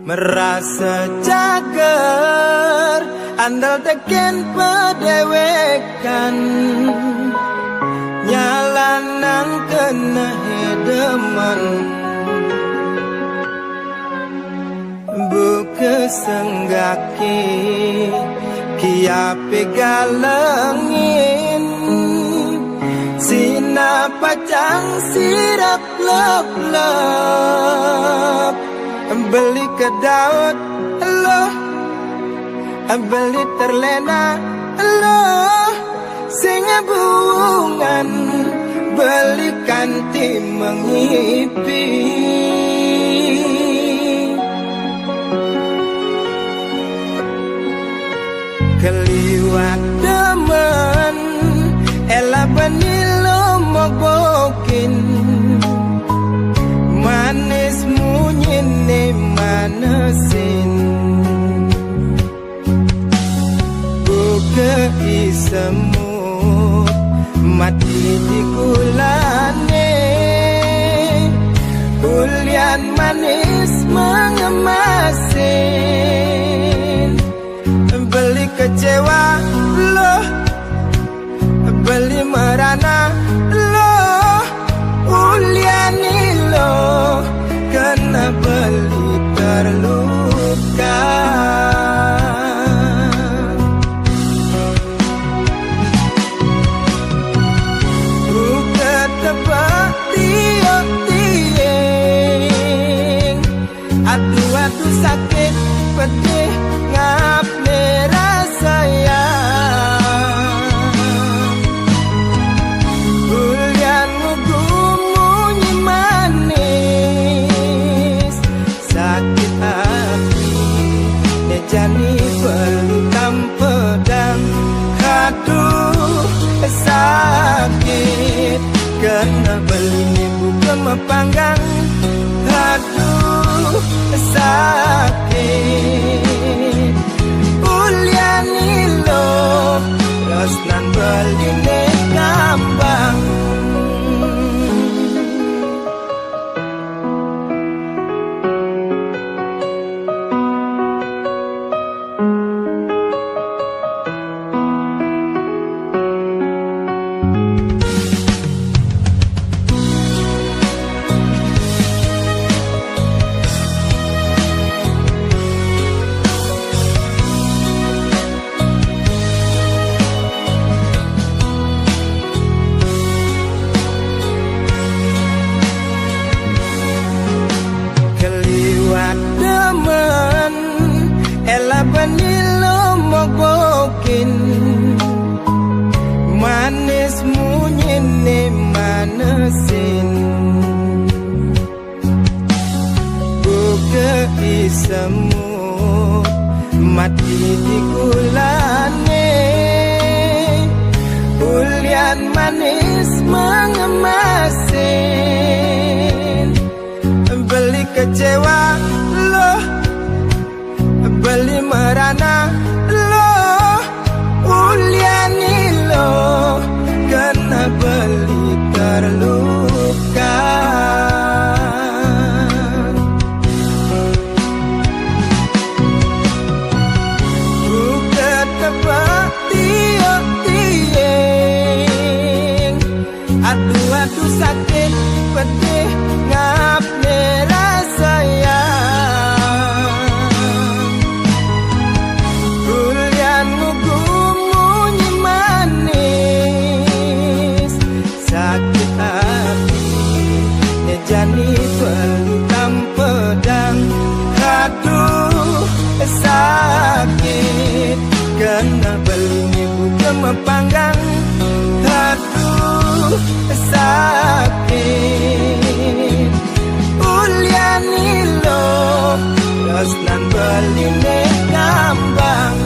merasa cager andal teken pedewekan nyalanang kena hedeman buka senggaki kiape galengin sina pacang sirap lep-lep beli ke Daud lo beli terlena lo singa bungan beli kanti mengipi keliwat demen ela benilo mogokin manis munyine manesin buka isemut mati di kulane ulian manis mengemasin beli kecewa loh beli merana loh uliani loh kena beli terluka buka tebak tiok-tieng adu-adu sakit pedih ngap merasa ya bulian mugumunyi manis sakit hati nejani pelutam pedang aduh sakit kena beli buka mepanggang aduh sakit uliani lo los nan beline kambang ela benilo mogokin manis munyine manesin buka isemut mati di kulane ulian manis mengemasin beli kecewa loh beli merana lo uliani lo kena beli terluka buka tebak tiok-tieng adu-adu sakit pedih ngap merasa ya jani pelutam pedang aduh sakit kena beli buka mepanggang aduh sakit uliani lo los nan beline kambang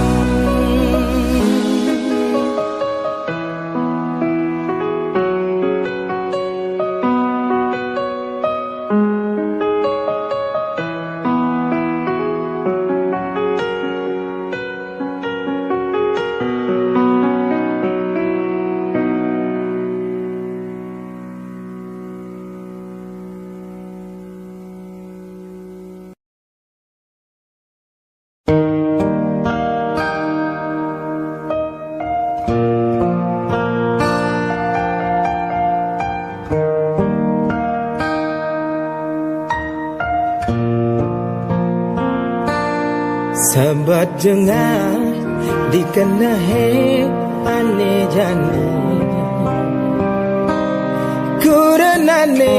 Sahabat dengar dikenahi ane jane kurenane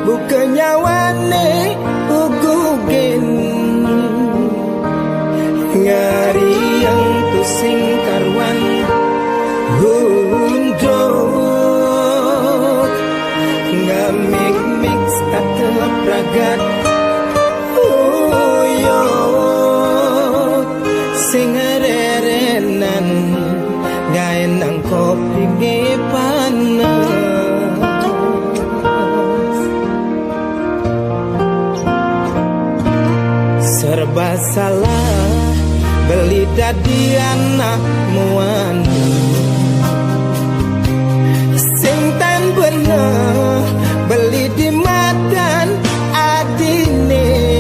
bukan nyawane ugugen ngari yang tusing karwan hundok ngamik-mik kata pragat sing rerenan gaen nang kopi panas serba salah beli dadi anak muani sing tan bener beli di madan adine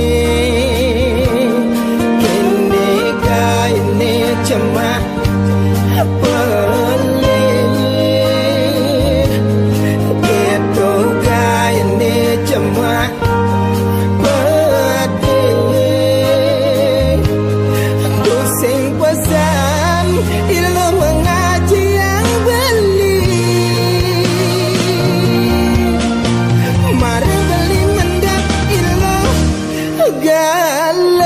cuma pelik gitu gaya ini cuma pedih pusing pesan ilmu mengaji yang beli mari beli mendak ilmu galau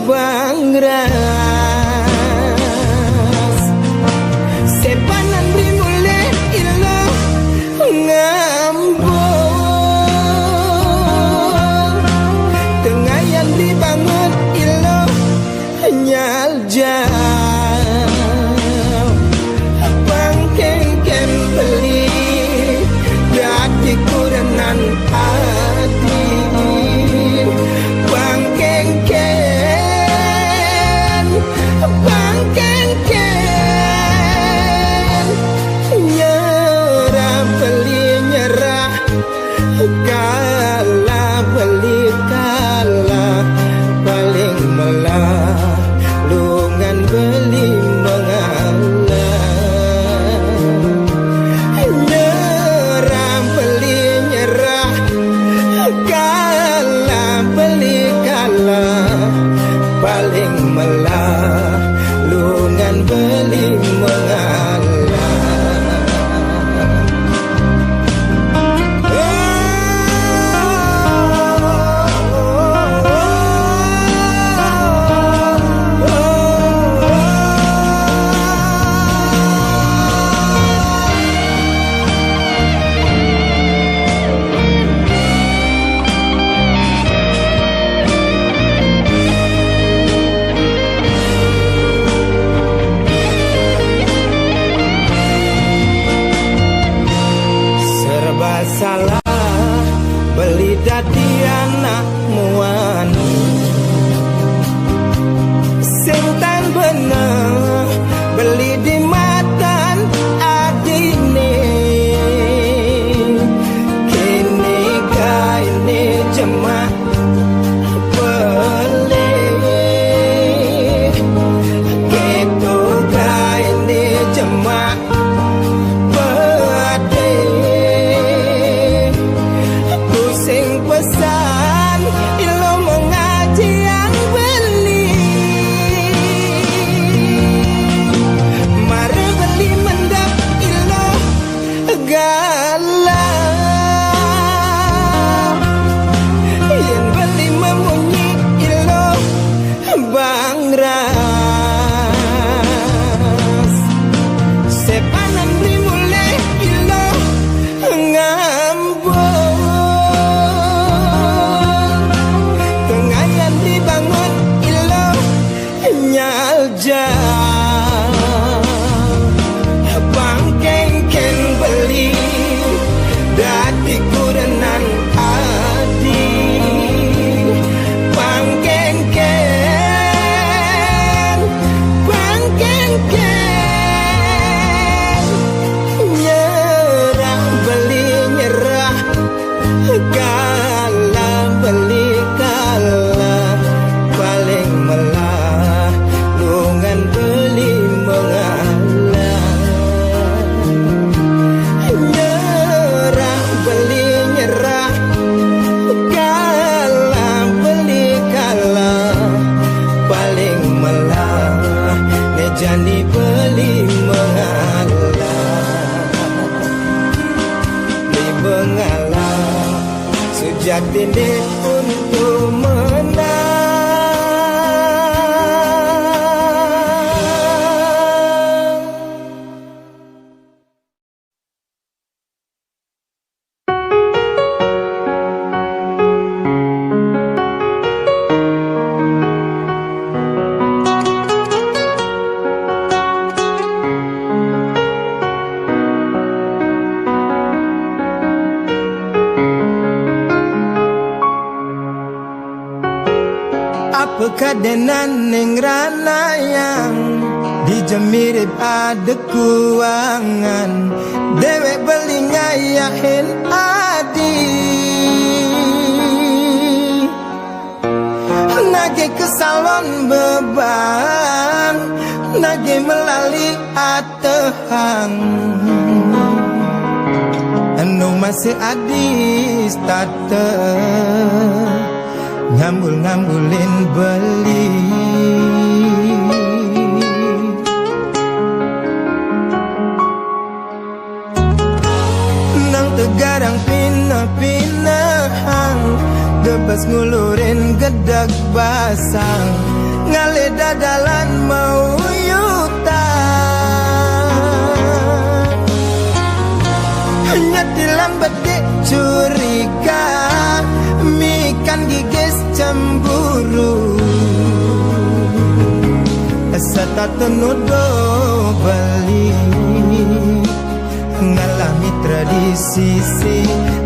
bangras sepanan dimulai ilo ngambung tengah yang dibangun ilo nyal jauh bangkeng beli dati kurenan hati bangkeng nyerah beli nyerah kalah beli kalah paling melah lungan beli mengalah nyerah beli nyerah kalah beli kalah paling melah lungan beli mengalah salah beli dadi anak muani sing tan bener beli di matan adine kene kaine cuma pelik gitu kaine cuma pesan ilmu mengaji yang beli mari beli mendap ilmu galau yang beli memunyi ilmu bangras sepanan dimulai ilmu ngambung dibangun ilo nyal jauh bangkeng beli dati kurenan adi bangkeng dende untuk menang. Kadenan ning rana yang dijemirip ada kuangan dewek beli ngayahin adi nage kesalon beban nage melalui atehang anu masih adis tata ngambul-ngambulin beli nang tegarang pinah-pinahang gebas ngulurin gedag basang ngale dadalan mau yutan hanya dilambat dek curiga mikan gigis cemburu Sata tenudo bali ngalami tradisi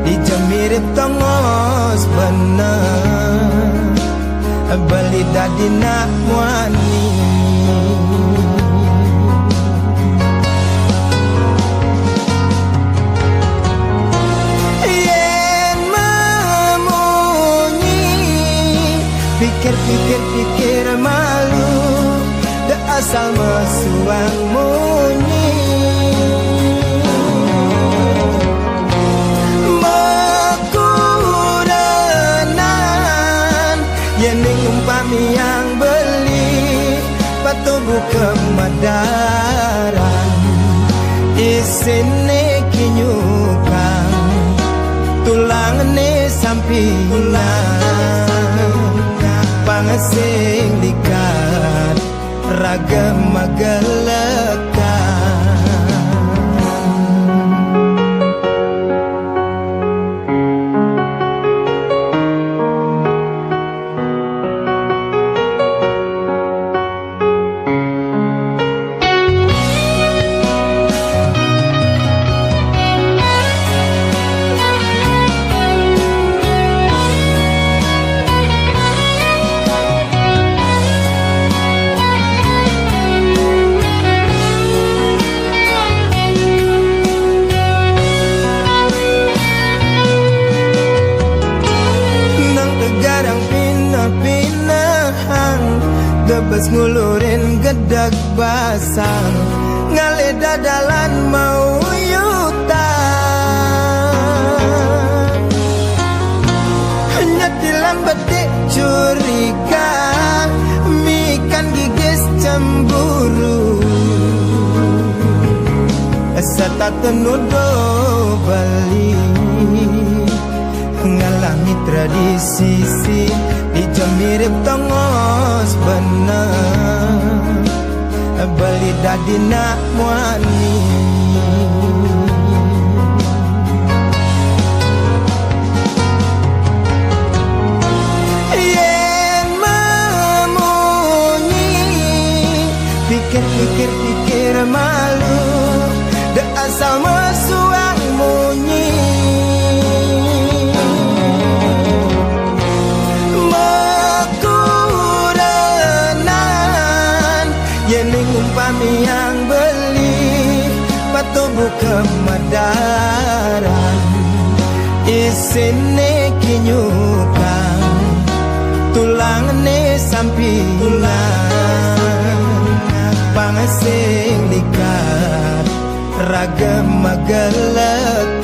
dijemirip tongos bener bali dadi nak muani Pikir-pikir malu da asal mesuang munyi Mekuranan yening umpami yang beli patubu kemadaran isine kinyukang tulang ne sampingan pangasing likat ragam magalakan gebes ngulurin gedag basang ngale dadalan mau yutan hanya dilambat dek curiga mikan gigis cemburu sata tenudo bali ngalami tradisi dijemirip tongos bener beli dadi nak muani yen memunyi pikir malu da asal mesuang munyi umpami yang beli patubu kemadaran isine kinyukang tulang ne sampingan pangasing likat ragam magalakan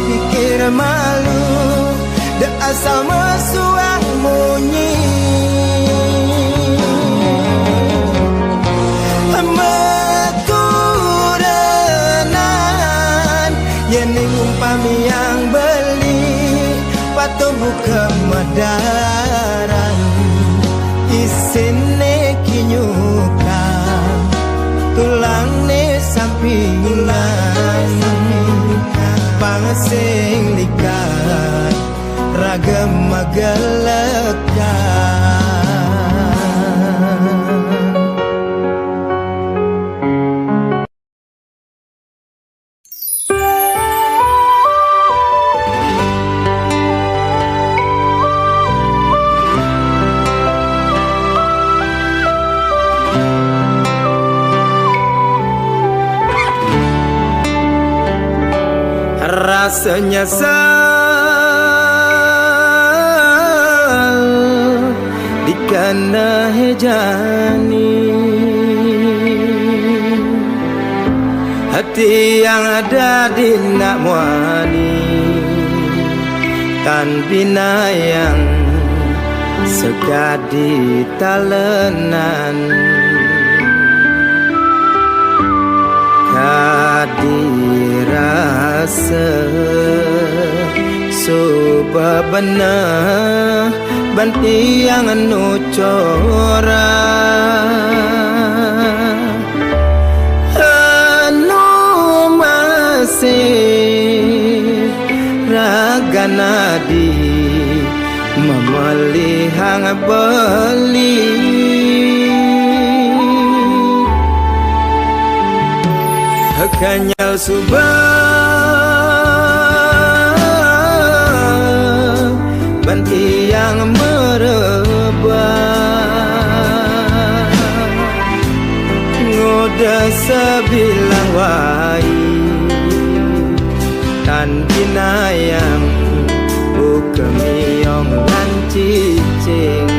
pikir malu da asal mesuang munyi tumbuh kemedaran isine kinyukan tulangne sampingan pangesing likat ragam magelekan. Rasa nyesal dikana hejani hati yang ada di nak muani tan bina yang sekadi talenan kadirasa subabana banti yang anu cora anu masih ragana di memelihang beli kanyal subah banti yang merebah ngoda sebilang wai tan binayang bukemiong lan cicing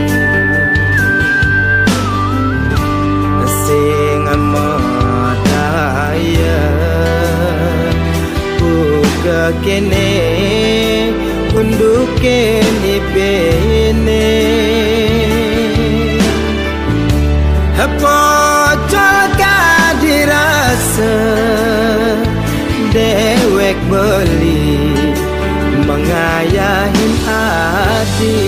sing ya buka kene unduke ni bene apa jaga dirasa dewek beli mengayahin hati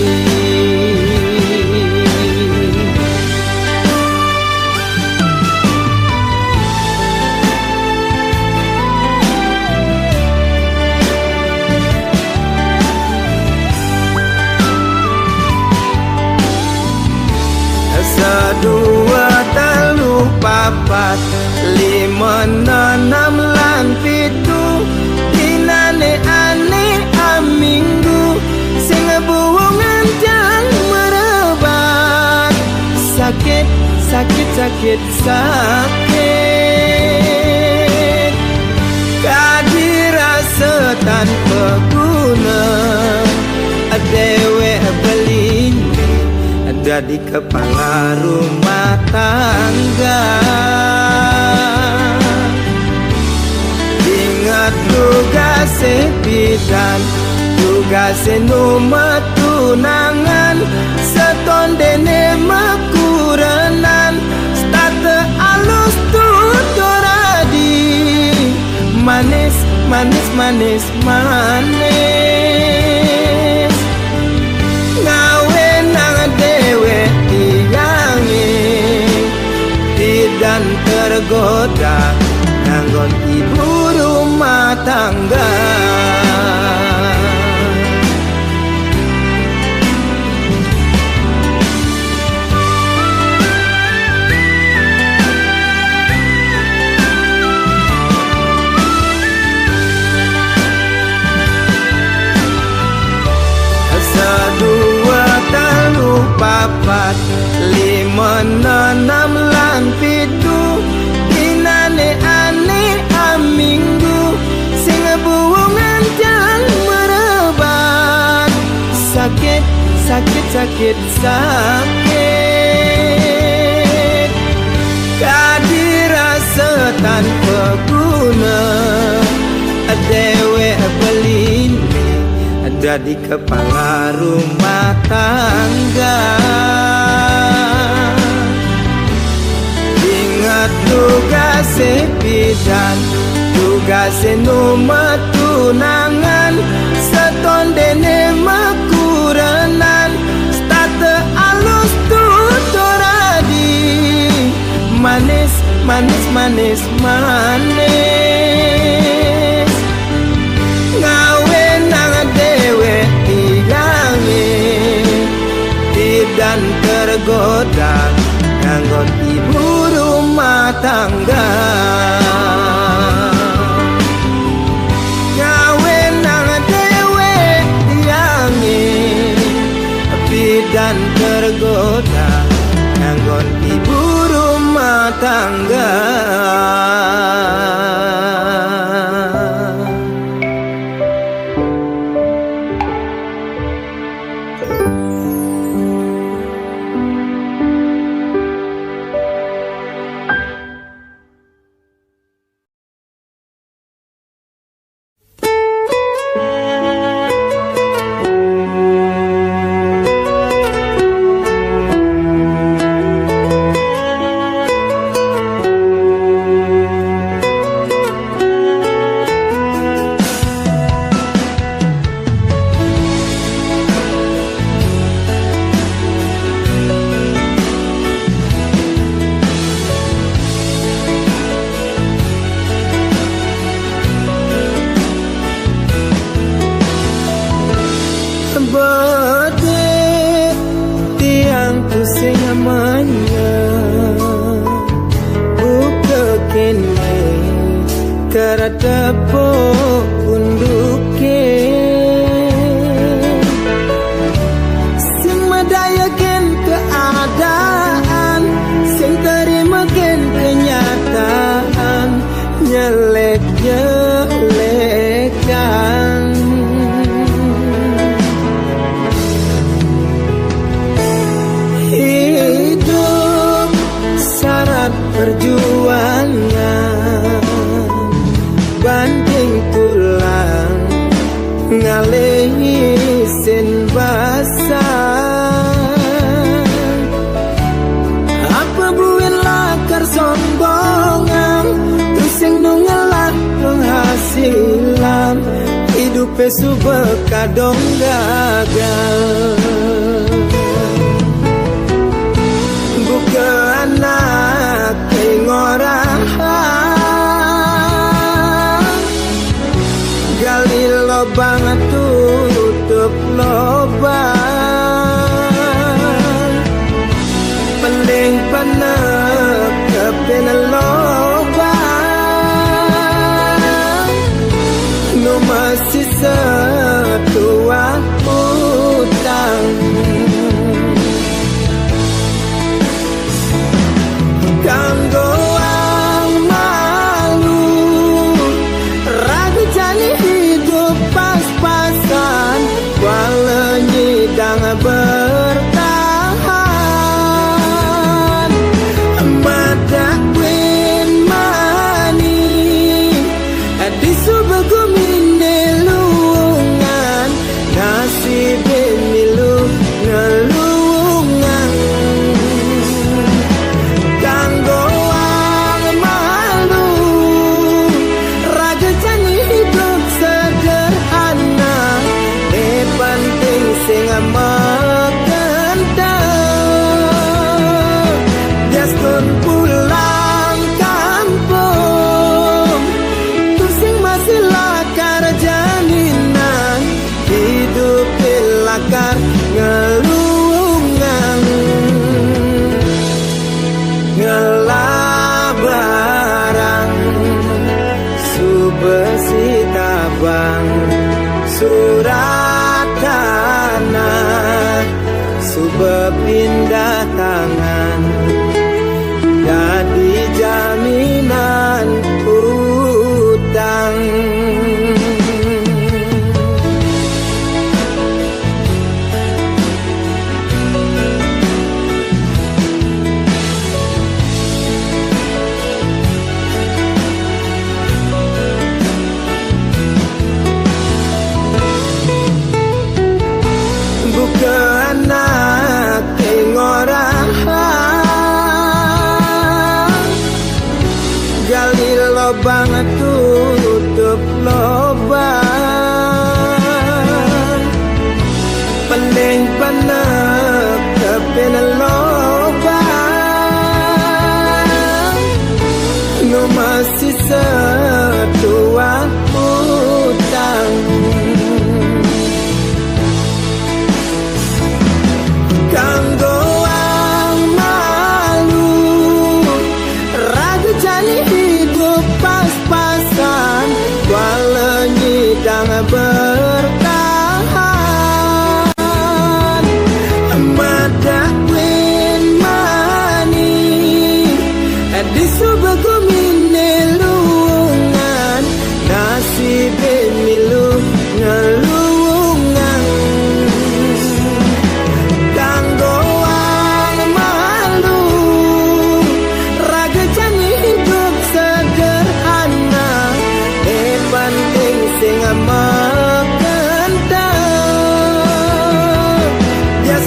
dua telu papat lima enam lan pitu dinane ane aminggu sing buwongan jang merebat sakit sakit sakit sakit kadirasa tanpa guna dewe beli jadi kepala rumah tangga ingat tugas bidan tugas nomor tunangan setondene makuranan starte alus tutoradi manis manis manis manis dewe tiyangi tidak tergoda nganggon ibu rumah tangga papat lima enam lan pitu dinane ane aminggu sing buwongan jang merebat sakit sakit sakit sakit kadirasa tanpa guna dewe belin jadi kepala rumah tangga ingat tugas bidan tugas nomor tunangan setondene manis-manis manis ngawe nang dewe tilangi dan tergoda nganggon ibu rumah tangga ngawe nang dewe tilangi dan tergoda nganggon ibu rumah tangga. Kadong gagal buka anak ngorang gali lobang tutup lobang mending panek kepen lobang nu masih setua utang kanggo ang malu ragu jani hidup pas-pasan walau nyidang bertahan mata queen mani di subegumin milu ngelungan kanggo ang malu raga jani hidup sederhana penting sing makentang biaskun pulang kampung tu sing masih lakar janinan hidup lakar ngelungang ngelabarang subesi tabang surat tanah subepindah tangan jadi jaminan utang. Lobang tutup lobang pening panek kepen lobang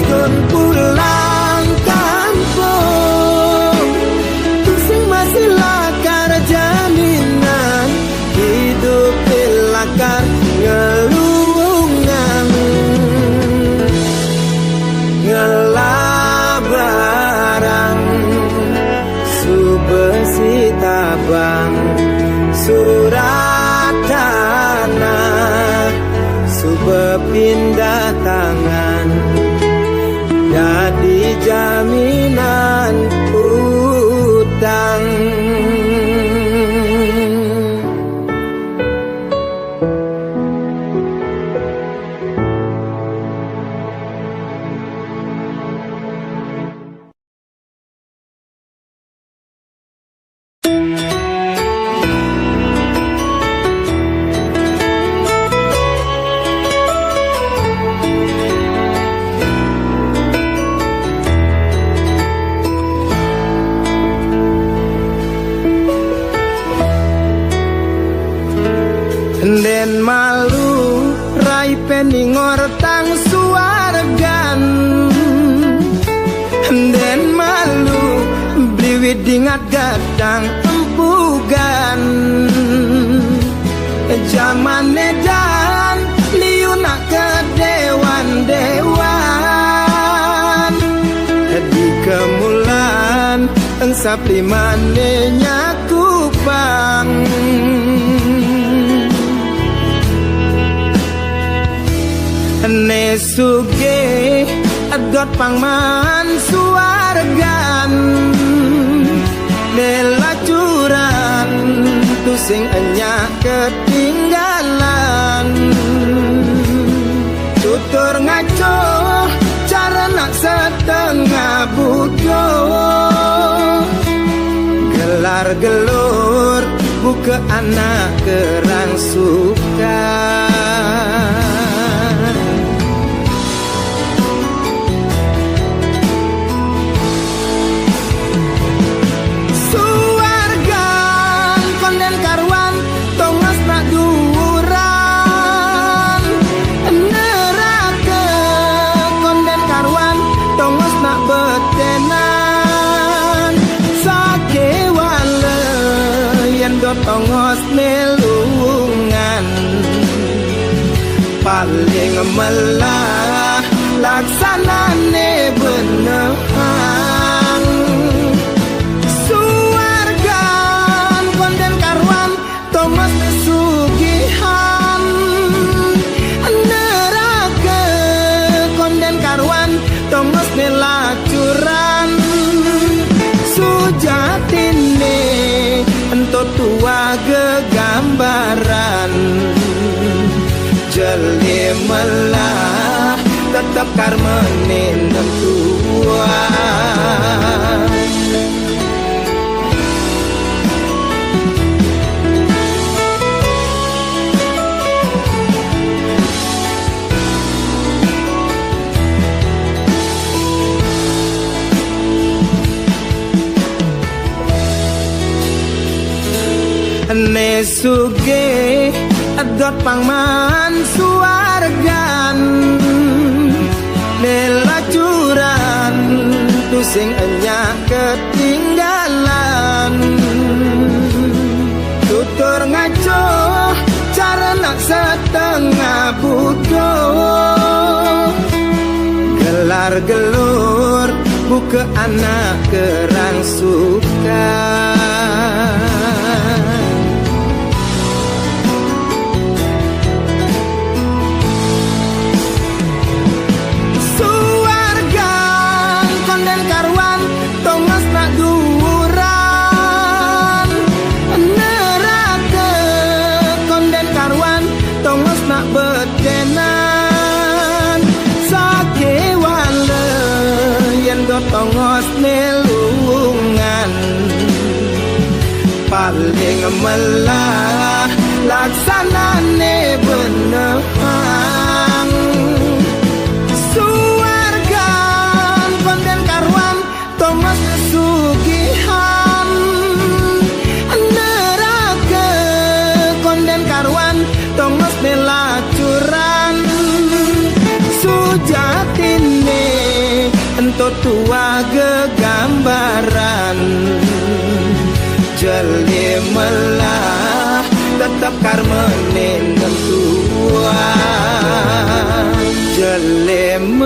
kon pulang kampung, sing masih lakar jaminan hidup lakar ngelungan ngelabarang subesi tabang surat tanah subepindah tangan jadi jaminan utang. Den malu rai peningor tang suargan, den malu bliwit dingat gadang empugan, zaman edan liuna ke dewan-dewan, di kemulan engsap limane nyakupang. Nesuge adot pangman suargan nelacuran tusing enya ketinggalan tutur ngaco cara nak setengah budo gelar gelur buka anak kerang suka. Tongos melungan paling melah laksanane benehang suargan konden karwan tongos sugihan neraka konden karwan tongos melacuran sujatine entot tua gegambaran jeli melah tetap karmenin tua. Nesuge adot pangman suargan nelacuran tusing enya ketinggalan tutur ngaco cara nak setengah budo gelar gelur buka anak kerang suka. Tongos melungan paling melah laksanane benehang suargan konden karwan tongos sugihan neraka konden karwan tongos melacuran sujatine untuk tua gegambaran jelimelah tetap karmene nentuan jelimelah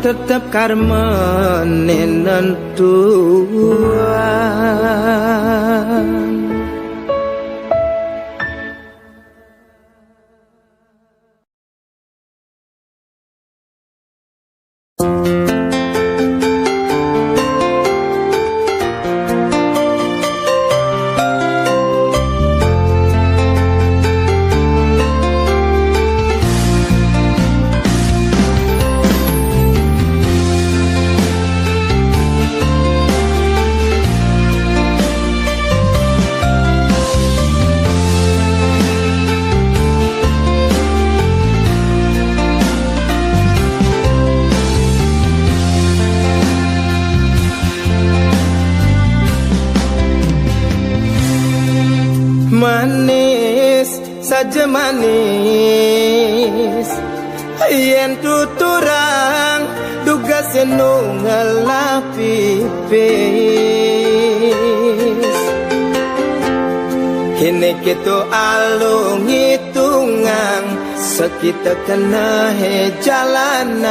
tetap karmene nentuan. Manis saja manis yen tuturang duga senung ngelapipis kini kita alung hitungan sekita kena jalanan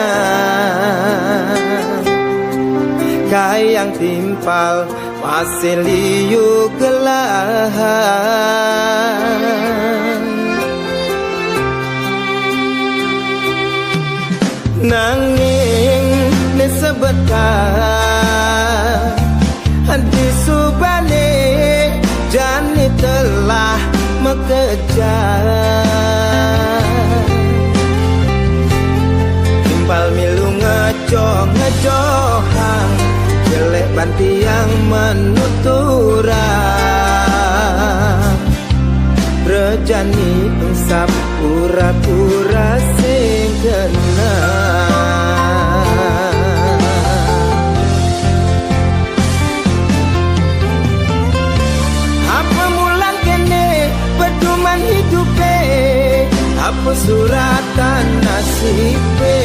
kayang timpal masih liu gelahan nanging disebutkan di subane jani telah mengejar timpal milu ngejohang jelek banti yang menuturang rejani engsap pura-pura sing kenang apa mulang kene pedoman hidupe apa suratan nasibe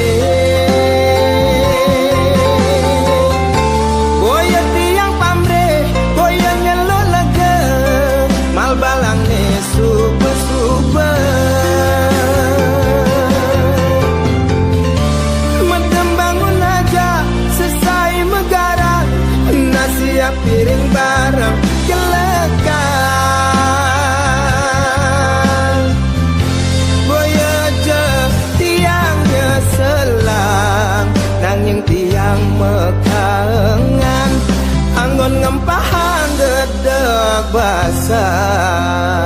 balang ne super medem bangun aja selesai megara nasiap piring bareng kelekan boya je tiangnya selang nanging tiang mekangan anggon ngempahang gedeg basah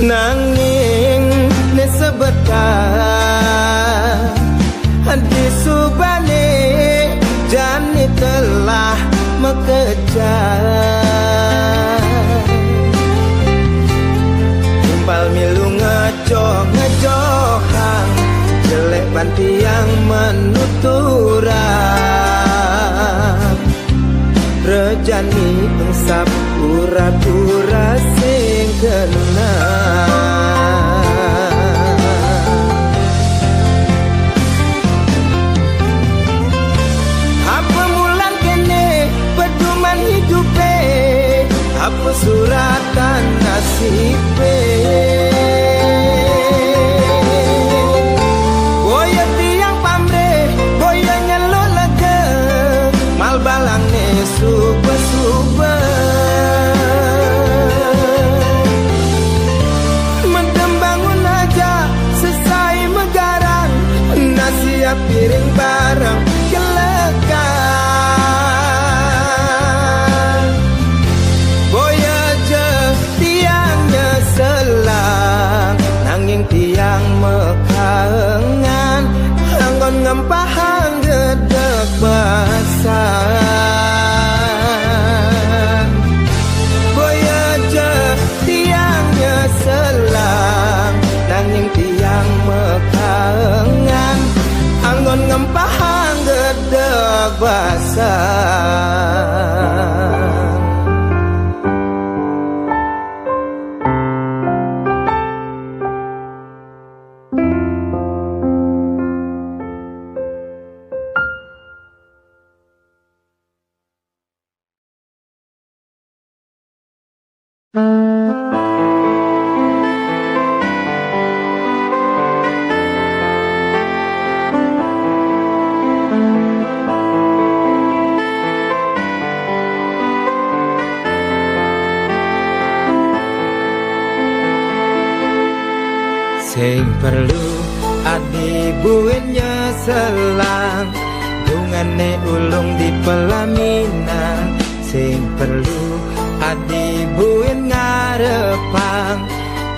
nanging disebutkan di subane jani telah mengejar timpal milu ngejohang jelek banti yang menuturang rejani engsap pura-pura sing kenang apa mulan kene pedoman hidupe apa suratan nasibe boya tiang pamre boya nyelo lega mal balang ne super Sing perlu adi buennya selang bungane ulung di pelaminan. Sing perlu adi buen ngarepang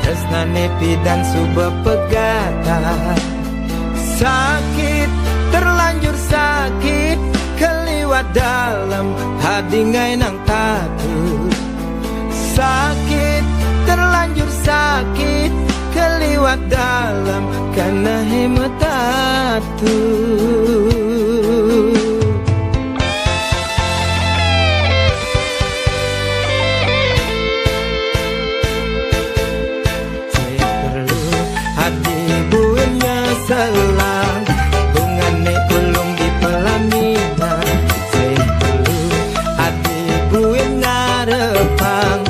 tresnane pidan suba pegatan. Sakit, terlanjur sakit, keliwat dalam hati ngai nang takut. Sakit, terlanjur sakit, keliwat dalam karena hemat tatu. Selang bungane ulung di pelaminan. Sing perlu adi buen ngarepang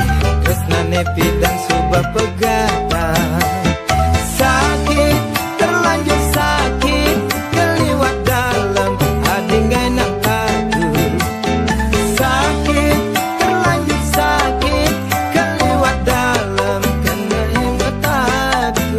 tresnane pidan suba pegatan. Sakit, terlanjur sakit, keliwat dalam hati ngai nang takut. Sakit, terlanjur sakit, keliwat dalam kena hemat takut.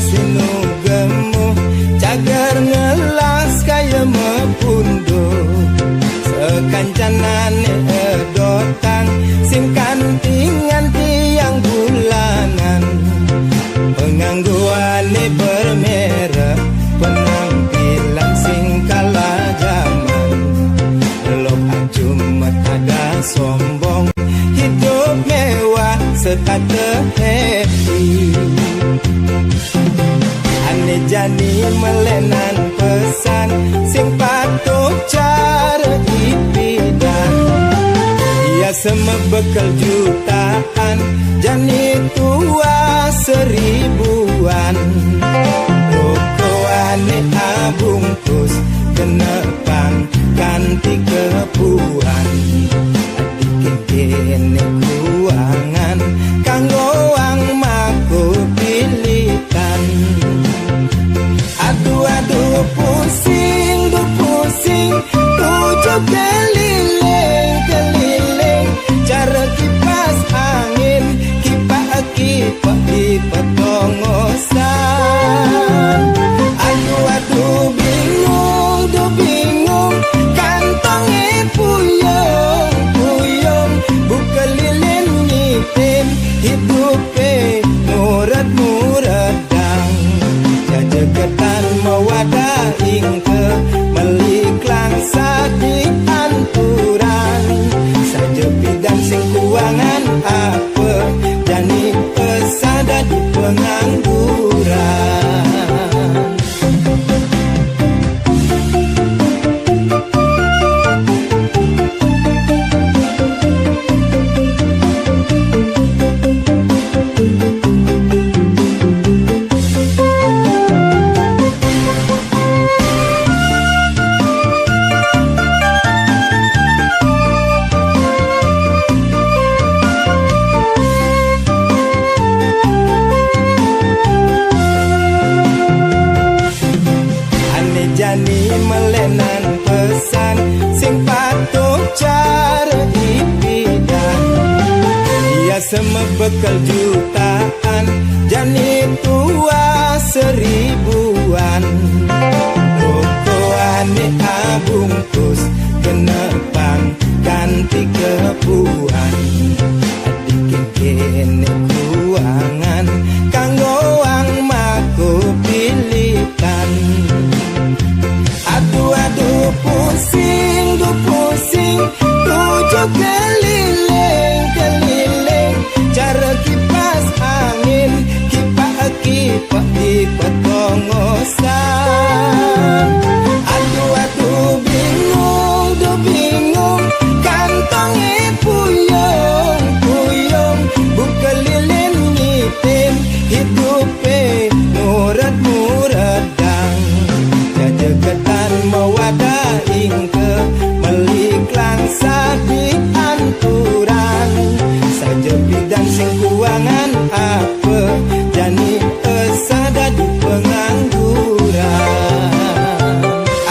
sinu gemu cager ngelas kaya mepundo sekancanane edotan sing kantingan tiang bulanan pengangguane bermerek penampilan sing kalah zaman lo acumet ada sombong hidup mewah sekata happy ane jani melenan pesan sing patuh cara ipidan ia semebekal jutaan jani tua seribuan rokoane abungkus kenepang ganti kepuan adik kene kuangan kanggo ang maku pilitan aduh pusing tujuh keliling cara kipas angin kipak di petongosan aduh bingung kantonge puyong buka lilin nyitin hidupe muradang jajegetan mawadaing ke meliklang sadik anturan saja bidan sing kuangan apa jani pesada di pengangguran. Jani melenan pesan sing patuh cara ipidan ia semebekal jutaan jani tua seribuan rokoane abungkus kenepang ganti kepuan adik kene kuangan kanggo ang maku pilitan aduh pusing tujuh keliling cara kipas angin kipak di petongosan aduh bingung kantonge puyong buka lilin nyitin hidupe muradang jajegetan mawadaing ke meliklang sadik anturan saja bidan sing kuangan apa jani pesada di pengangguran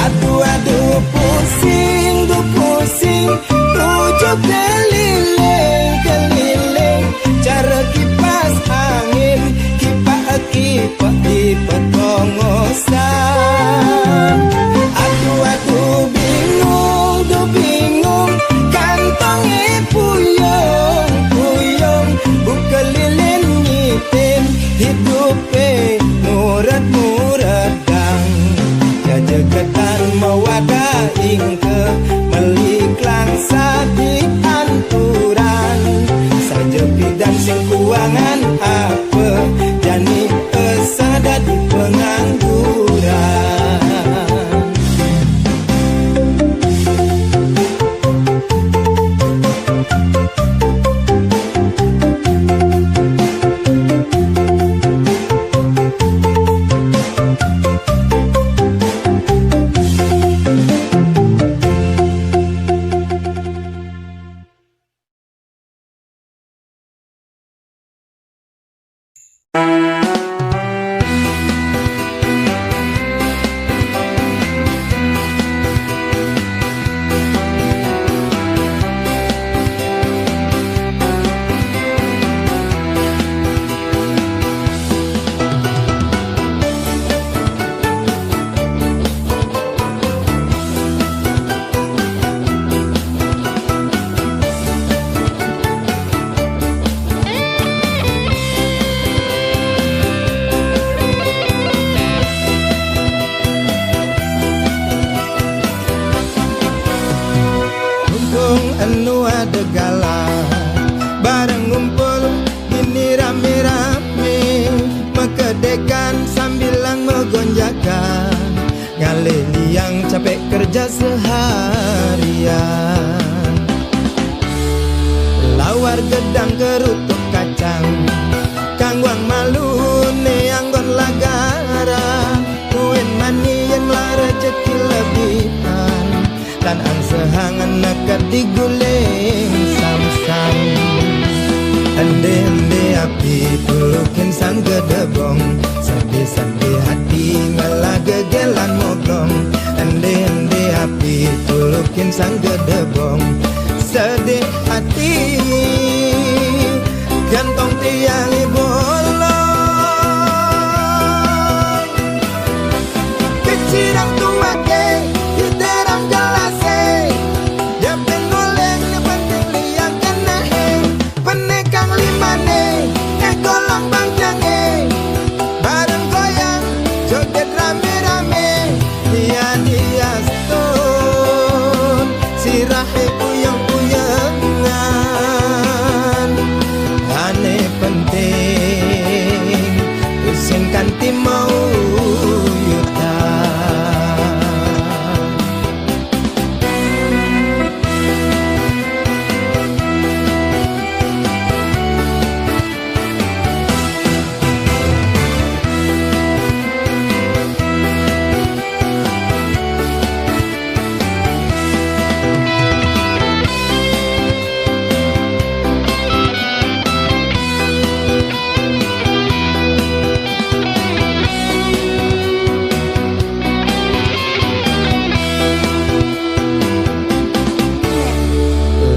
aduh pusing tujuh keliling cara kipas angin kipak di petongosan aduh bingung kantonge puyong buka lilin nyitin hidupe muradang jajegetan mawadaing ke meliklang sadik anturan saja bidan sing kuangan apa jani pesada di pengangguran. segala. Bareng ngumpul gini rame-rame, mekedekan sambilang megonjakan, ngalih liang capek kerja seharian. Lawar gedang kerutuk kacang, kangwang malu neanggon lagara, kuin manien lah rezeki lebihan, dan angsehangan nekat diguling sam-sam. Ende-ende api tulukin sang gedebong, sedih-sedih hati ngalah gegelan moblong. Ende-ende api tulukin sang gedebong, sedih hati gantong tiang bolong. Kecirang tuake hiderang gelase, dia penoleng ni penting liang kenahe, penekang limane golong bangjange, bareng goyang joget rame-rame, dia stone sirahe uyang-uyangan. Ane penting pusing kanti mau yutan.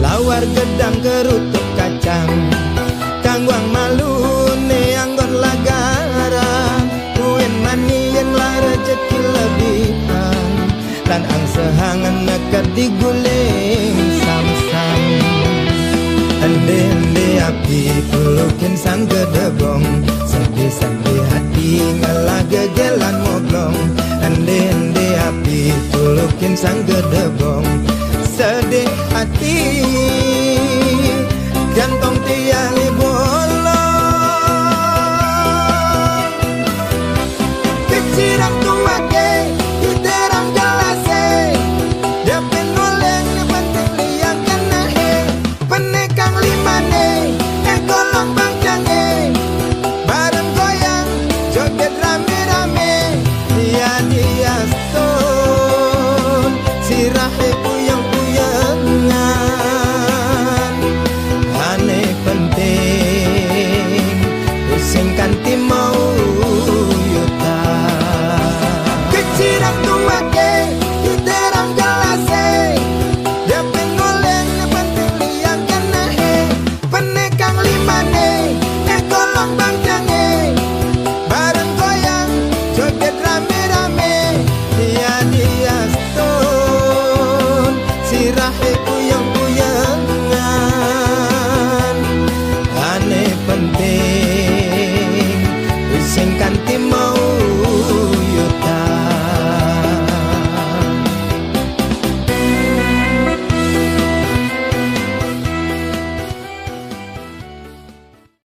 Lawar gedang kerutuk kacang, kangwang malu neanggon lagara, kuin manien lah rezeki lebihan, dan angsehangan nekat diguling sam-sam. Ende-ende api tulukin sang gedebong, sedih-sedih hati ngalah gegelan moblong. Ende-ende api tulukin sang gedebong, sedih hati